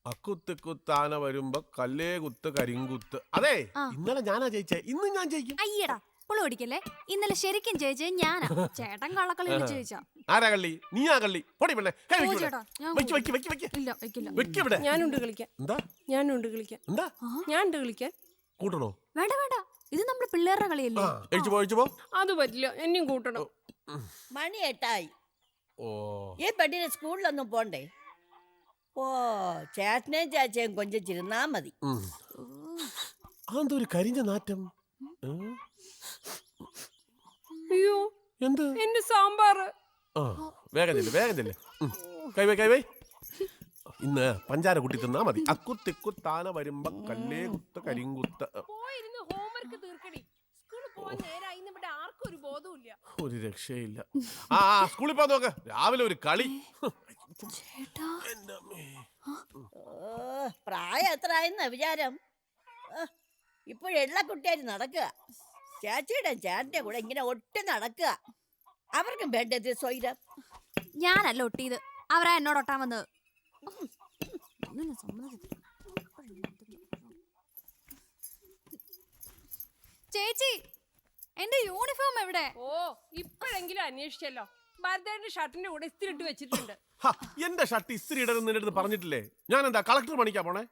അക്കുത്തിക്കുത്താന വരുമ്പോ കല്ലേ കുത്ത് കരിങ്കുത്ത്. അതെ, ഇന്നലെ ഞാനാ ജയിച്ചേ, ഇന്ന് ഞാൻ ജയിക്കും. അയ്യടാ പുളി പിടിക്കല്ലേ, ഇന്നലെ ശരിക്കും ജയിച്ചത് ഞാനാ. ചേട്ടൻ കള്ളക്കളി ജയിച്ചാ. ആരാ കള്ളി? നീയാ കള്ളി. പൊടി പെണ്ണെ. ഞാനുണ്ട് കളിക്കാൻ. എന്താ ഞാനുണ്ട് കളിക്കാൻ. എന്താ ഞാനുണ്ട് കളിക്കാൻ. കൂട്ടണോ? വേണ്ട വേണ്ട, ഇത് നമ്മുടെ പിള്ളേരുടെ കളിയല്ലേ. അത് പറ്റില്ല, എന്നെയും കൂട്ടണം. മണി 8 ഓ, ഈ പെണ്ണിന് സ്കൂളിലൊന്നും പോണ്ടേ? ഓ, ചേട്ടനെയും ചേച്ചയും കൊഞ്ചിച്ചിരുന്നാ മതി. അതെന്തൊരു കരിഞ്ഞ നാറ്റം. അയ്യോ, എന്ത്? എന്റെ സാമ്പാർ. വേഗം ചെല്ല്. കൈവൈ. ഇന്ന് പഞ്ചാര കുട്ടി തിന്നാ മതി. അക്കുത്തിക്കുത്താന വരുമ്പോ കല്ലേ കുത്ത് കരിങ്കുത്ത്. പോയിരുന്ന് ഹോംവർക്ക് തീർക്കടി. സ്കൂളിൽ പോവാൻ നേരായി. ഇവിടെ ആർക്കും ഒരു ബോധമില്ല. ഒരു രക്ഷയില്ല. സ്കൂളിൽ പോകാൻ നോക്ക്. രാവിലെ ഒരു കളി. പ്രായം എത്ര ആയെന്ന വിചാരം? ഇപ്പോഴുള്ള കുട്ടിയായി നടക്കുക. ചേച്ചിയുടെ ചേട്ടന്റെ കൂടെ ഇങ്ങനെ ഒട്ടി നടക്കുക. അവർക്കും വേണ്ടത് സ്വൈരം. ഞാനല്ല ഒട്ടിയത്, അവരാ എന്നോട് ഒട്ടാൻ വന്നത്. ചേച്ചി, എന്റെ യൂണിഫോം എവിടെ? ഓ, ഇപ്പോഴെങ്കിലും അന്വേഷിച്ചല്ലോ. ഭരതന്റെ ഷർട്ടിന്റെ കൂടെ ഇസ്തിരി ഇട്ട് വെച്ചിട്ടുണ്ട്. എന്റെ ഷർട്ട് ഇസ്തിരി ഇടരുന്ന് നിന്റെ അടുത്ത് പറഞ്ഞിട്ടില്ലേ? ഞാൻ എന്താ കളക്ടർ പണിക്കാ പോണേ?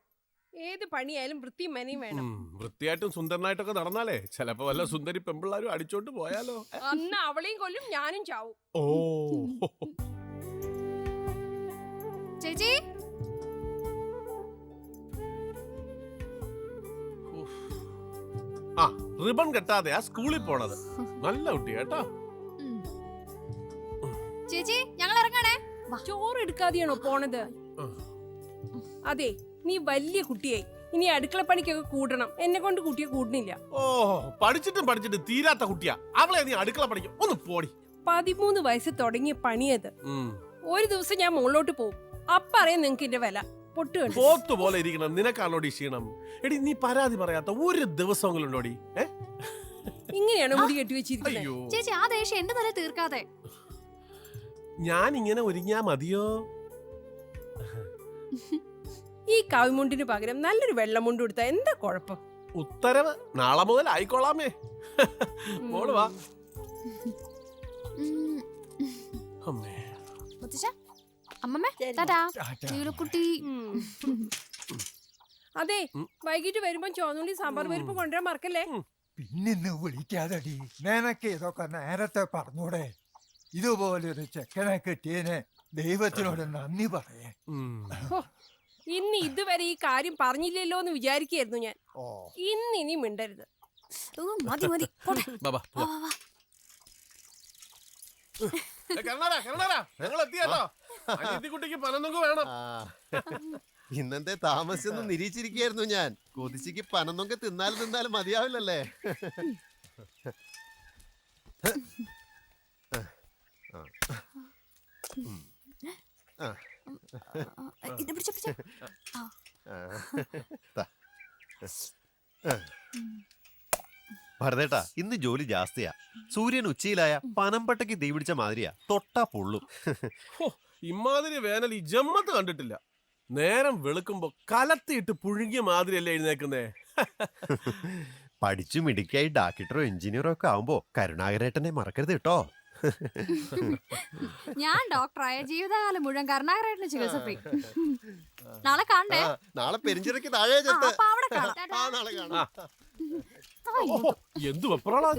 ഏത് പണിയായാലും വൃത്തിയും മെനയും വേണം. വൃത്തിയായിട്ടും സുന്ദരനായിട്ടൊക്കെ നടന്നാലേ ചിലപ്പോ വല്ല സുന്ദരി പെമ്പിള്ളാരും അടിച്ചോണ്ട് പോയാലോ. അന്ന് അവളെയും കൊല്ലും, ഞാനും ചാവും. ഓ, ചേച്ചി, റിബൺ കെട്ടാതെയാ സ്കൂളിൽ പോണത്. നല്ല കുട്ടി കേട്ടോ. ചേച്ചി, ഞങ്ങൾ ഇറങ്ങണേ. ചോറ് എടുക്കാതെയാണോ പോണത്? അതെ, നീ വലിയ കുട്ടിയായി. ഇനി അടുക്കളപ്പണിക്കൊക്കെ കൂട്ടണം. എന്നെ കൊണ്ട് കുട്ടിയെ കൂട്ടണില്ല. ഓ, പഠിച്ചിട്ടും തീരാത്ത കുട്ടിയാ. അവളെ നീ അടുക്കള പഠിക്കും. ഒന്ന് പോടി. 13 വയസ്സ് തുടങ്ങിയ പണിയത്. ഒരു ദിവസം ഞാൻ മുകളിലോട്ട് പോകും. അപ്പറിയാം നിങ്ങക്ക് എന്റെ വില. പോത്തു പോലെ ഇരിക്കണം. നിനക്കാണോടി ക്ഷീണം? എടി, നീ പരാതി പറയാത്ത ഒരു ദിവസമെങ്കിലും ഉണ്ടോടി? ഇങ്ങനെയാണോ മുടി കെട്ടിവെച്ചിരിക്കുന്നത്? ചേച്ചി, ആ ദേഷ്യം എന്റെ തല തീർക്കാതെ. ഞാൻ ഇങ്ങനെ ഒരുങ്ങിയാ മതിയോ? ഈ കാവിമുണ്ടിന് പകരം നല്ലൊരു വെള്ളമുണ്ട് കൊടുത്താ എന്താ കുഴപ്പം? ഉത്തരവ് നാളെ മുതൽ ആയിക്കോളാമേ. മോള് വാ. അമ്മമ്മേ, ടാറ്റാ. കുട്ടി. അതെ, വൈകിട്ട് വരുമ്പോ ചോന്നുള്ളി സാമ്പാർ പരിപ്പ് കൊണ്ടുവരാൻ മറക്കല്ലേ. പിന്നെ വിളിക്കാതടി. നിനക്ക് ഇതൊക്കെ നേരത്തെ പറഞ്ഞൂടെ? ഇതുപോലൊരു ചെക്കനെ കിട്ടിയതിന് ദൈവത്തിനോട് നന്ദി പറയേ. ഇന്ന് ഇതുവരെ ഈ കാര്യം പറഞ്ഞില്ലല്ലോ എന്ന് വിചാരിക്കായിരുന്നു ഞാൻ. ഇനി മിണ്ടരുത്. മതി മതി. ഇന്നത്തെ താമസിച്ചൊന്നും നിരീക്ഷിച്ചിരിക്കായിരുന്നു ഞാൻ. കൊതിച്ചിക്ക് പനന്നൊക്കെ തിന്നാലും മതിയാവില്ലല്ലേ. ഭരതേട്ടാ, ഇന്ന് ജോലി ജാസ്തിയാ. സൂര്യൻ ഉച്ചയിലായ പനമ്പട്ടയ്ക്ക് തീ പിടിച്ച മാതിരിയാ. തൊട്ടാ പൊള്ളും. ഇമാതിരി വേനൽ ഈ ജമ്മത്ത് കണ്ടിട്ടില്ല. നേരം വെളുക്കുമ്പോ കലത്തിയിട്ട് പുഴുങ്ങിയ മാതിരിയല്ലേ എഴുന്നേക്കുന്നേ. പഠിച്ചു മിടുക്കിയായി ഡാക്ടറോ എഞ്ചിനീയറോ ഒക്കെ ആവുമ്പോ കരുണാകരേട്ടനെ മറക്കരുത് കേട്ടോ. ഞാൻ ഡോക്ടറായ ജീവിതകാലം മുഴുവൻ കരുണാകരേട്ടന് ചികിത്സ ഫ്രീ. നാളെ കാണണ്ടേ? നാളെ പെരിഞ്ചിറക്ക് താഴെ ചെത്ത്. അവിടെ കാണാം. നാളെ കാണാം. എന്ത് വെപ്രാളാ?